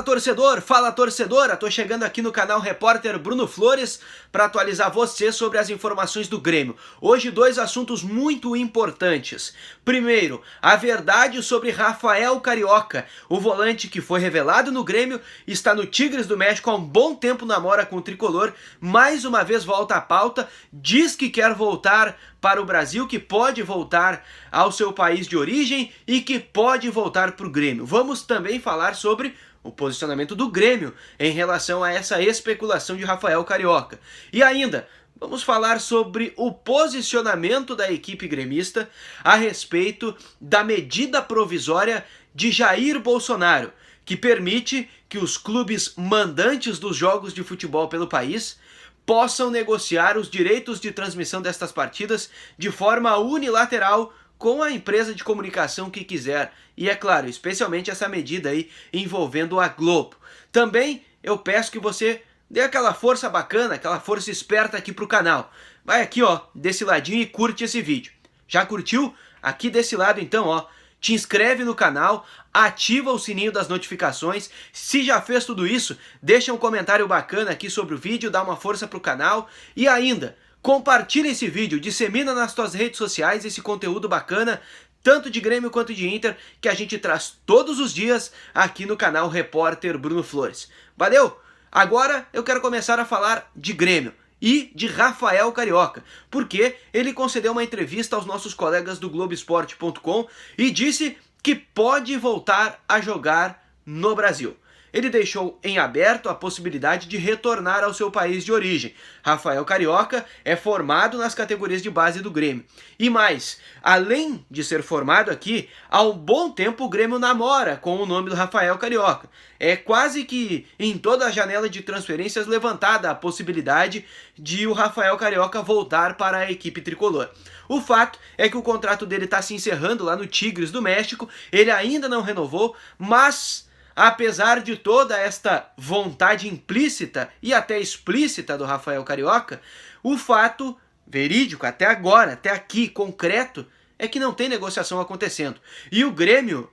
torcedor, fala torcedora, tô chegando aqui no canal Repórter Bruno Flores para atualizar você sobre as informações do Grêmio. Hoje dois assuntos muito importantes. Primeiro, a verdade sobre Rafael Carioca, o volante que foi revelado no Grêmio, está no Tigres do México há um bom tempo, namora com o tricolor, mais uma vez volta à pauta, diz que quer voltar para o Brasil, que pode voltar ao seu país de origem e que pode voltar para o Grêmio. Vamos também falar sobre o posicionamento do Grêmio em relação a essa especulação de Rafael Carioca. E ainda, vamos falar sobre o posicionamento da equipe gremista a respeito da medida provisória de Jair Bolsonaro, que permite que os clubes mandantes dos jogos de futebol pelo país possam negociar os direitos de transmissão destas partidas de forma unilateral com a empresa de comunicação que quiser. E é claro, especialmente essa medida aí envolvendo a Globo. Também eu peço que você dê aquela força bacana, aquela força esperta aqui pro canal. Vai aqui, ó, desse ladinho e curte esse vídeo. Já curtiu? Aqui desse lado então, ó, te inscreve no canal, ativa o sininho das notificações. Se já fez tudo isso, deixa um comentário bacana aqui sobre o vídeo, dá uma força pro canal. E ainda, compartilha esse vídeo, dissemina nas tuas redes sociais esse conteúdo bacana, tanto de Grêmio quanto de Inter, que a gente traz todos os dias aqui no canal Repórter Bruno Flores. Valeu? Agora eu quero começar a falar de Grêmio e de Rafael Carioca, porque ele concedeu uma entrevista aos nossos colegas do Globoesporte.com e disse que pode voltar a jogar no Brasil. Ele deixou em aberto a possibilidade de retornar ao seu país de origem. Rafael Carioca é formado nas categorias de base do Grêmio. E mais, além de ser formado aqui, há um bom tempo o Grêmio namora com o nome do Rafael Carioca. É quase que em toda a janela de transferências levantada a possibilidade de o Rafael Carioca voltar para a equipe tricolor. O fato é que o contrato dele está se encerrando lá no Tigres do México, ele ainda não renovou, mas apesar de toda esta vontade implícita e até explícita do Rafael Carioca, o fato verídico até agora, até aqui, concreto, é que não tem negociação acontecendo. E o Grêmio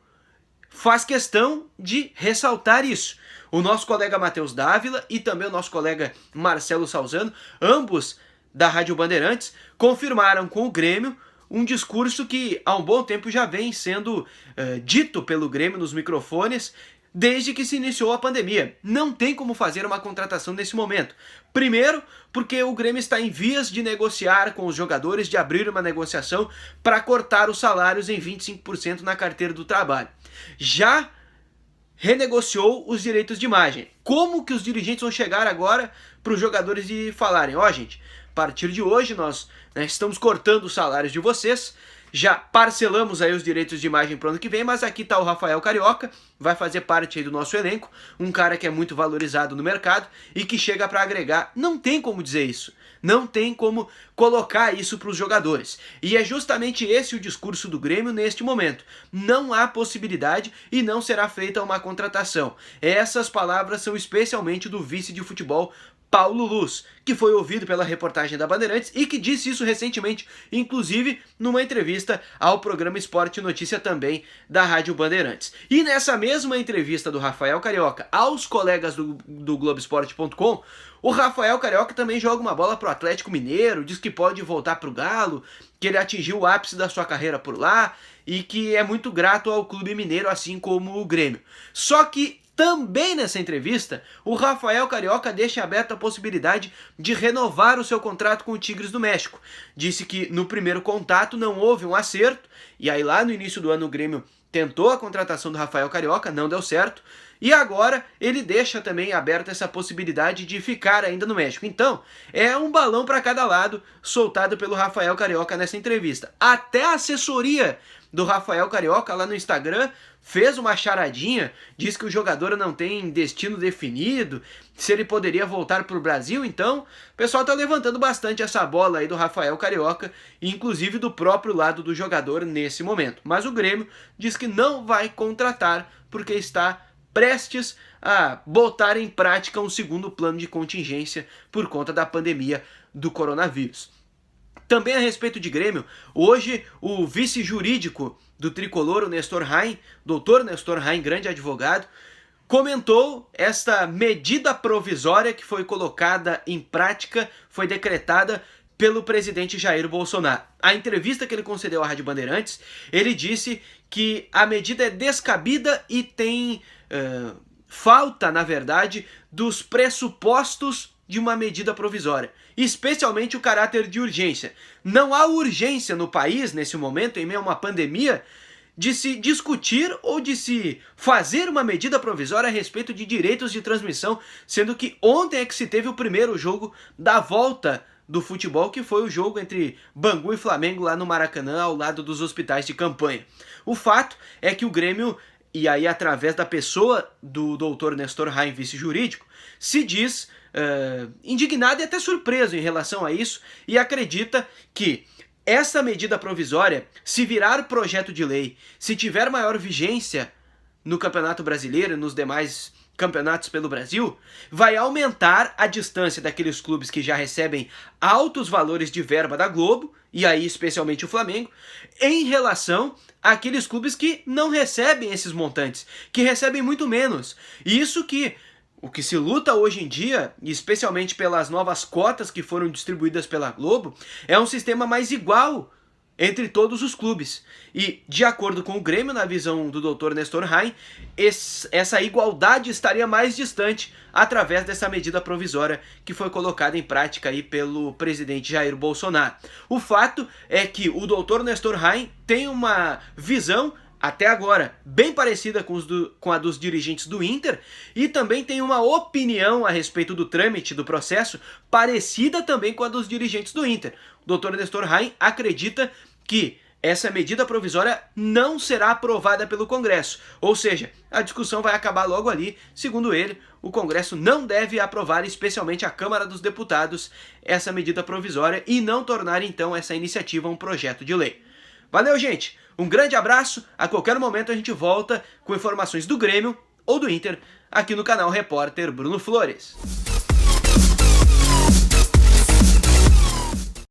faz questão de ressaltar isso. O nosso colega Matheus Dávila e também o nosso colega Marcelo Salzano, ambos da Rádio Bandeirantes, confirmaram com o Grêmio um discurso que há um bom tempo já vem sendo dito pelo Grêmio nos microfones, desde que se iniciou a pandemia. Não tem como fazer uma contratação nesse momento. Primeiro, porque o Grêmio está em vias de negociar com os jogadores, de abrir uma negociação para cortar os salários em 25% na carteira do trabalho. Já renegociou os direitos de imagem. Como que os dirigentes vão chegar agora para os jogadores e falarem: ó, gente, a partir de hoje nós estamos cortando os salários de vocês, já parcelamos aí os direitos de imagem para o ano que vem, mas aqui está o Rafael Carioca, vai fazer parte aí do nosso elenco, um cara que é muito valorizado no mercado e que chega para agregar. Não tem como dizer isso, não tem como colocar isso para os jogadores. E é justamente esse o discurso do Grêmio neste momento. Não há possibilidade e não será feita uma contratação. Essas palavras são especialmente do vice de futebol Paulo Luz, que foi ouvido pela reportagem da Bandeirantes e que disse isso recentemente, inclusive numa entrevista ao programa Esporte Notícia também da Rádio Bandeirantes. E nessa mesma entrevista do Rafael Carioca aos colegas do Globoesporte.com, o Rafael Carioca também joga uma bola pro Atlético Mineiro, diz que pode voltar pro Galo, que ele atingiu o ápice da sua carreira por lá e que é muito grato ao clube mineiro, assim como o Grêmio. Só que também nessa entrevista, o Rafael Carioca deixa aberta a possibilidade de renovar o seu contrato com o Tigres do México. Disse que no primeiro contato não houve um acerto, e aí lá no início do ano o Grêmio tentou a contratação do Rafael Carioca, não deu certo, e agora ele deixa também aberta essa possibilidade de ficar ainda no México. Então, é um balão para cada lado soltado pelo Rafael Carioca nessa entrevista. Até a assessoria do Rafael Carioca lá no Instagram fez uma charadinha, diz que o jogador não tem destino definido, se ele poderia voltar para o Brasil. Então o pessoal está levantando bastante essa bola aí do Rafael Carioca, inclusive do próprio lado do jogador nesse momento. Mas o Grêmio diz que não vai contratar porque está prestes a botar em prática um segundo plano de contingência por conta da pandemia do coronavírus. Também a respeito de Grêmio, hoje o vice jurídico do tricolor, o Nestor Rain, doutor Nestor Rain, grande advogado, comentou esta medida provisória que foi colocada em prática, foi decretada pelo presidente Jair Bolsonaro. A entrevista que ele concedeu à Rádio Bandeirantes, ele disse que a medida é descabida e tem falta, na verdade, dos pressupostos de uma medida provisória, especialmente o caráter de urgência. Não há urgência no país, nesse momento, em meio a uma pandemia, de se discutir ou de se fazer uma medida provisória a respeito de direitos de transmissão, sendo que ontem é que se teve o primeiro jogo da volta do futebol, que foi o jogo entre Bangu e Flamengo lá no Maracanã, ao lado dos hospitais de campanha. O fato é que o Grêmio, e aí através da pessoa do Dr. Nestor Rain, vice-jurídico, se diz indignado e até surpreso em relação a isso, e acredita que essa medida provisória, se virar projeto de lei, se tiver maior vigência no Campeonato Brasileiro e nos demais campeonatos pelo Brasil, vai aumentar a distância daqueles clubes que já recebem altos valores de verba da Globo, e aí especialmente o Flamengo, em relação àqueles clubes que não recebem esses montantes, que recebem muito menos. Isso que o que se luta hoje em dia, especialmente pelas novas cotas que foram distribuídas pela Globo, é um sistema mais igual entre todos os clubes. E, de acordo com o Grêmio, na visão do Dr. Nestor Rain, essa igualdade estaria mais distante através dessa medida provisória que foi colocada em prática aí pelo presidente Jair Bolsonaro. O fato é que o Dr. Nestor Rain tem uma visão até agora bem parecida com a dos dirigentes do Inter, e também tem uma opinião a respeito do trâmite do processo parecida também com a dos dirigentes do Inter. O Dr. Nestor Rain acredita que essa medida provisória não será aprovada pelo Congresso, ou seja, a discussão vai acabar logo ali. Segundo ele, o Congresso não deve aprovar, especialmente a Câmara dos Deputados, essa medida provisória e não tornar então essa iniciativa um projeto de lei. Valeu, gente! Um grande abraço, a qualquer momento a gente volta com informações do Grêmio ou do Inter aqui no canal Repórter Bruno Flores.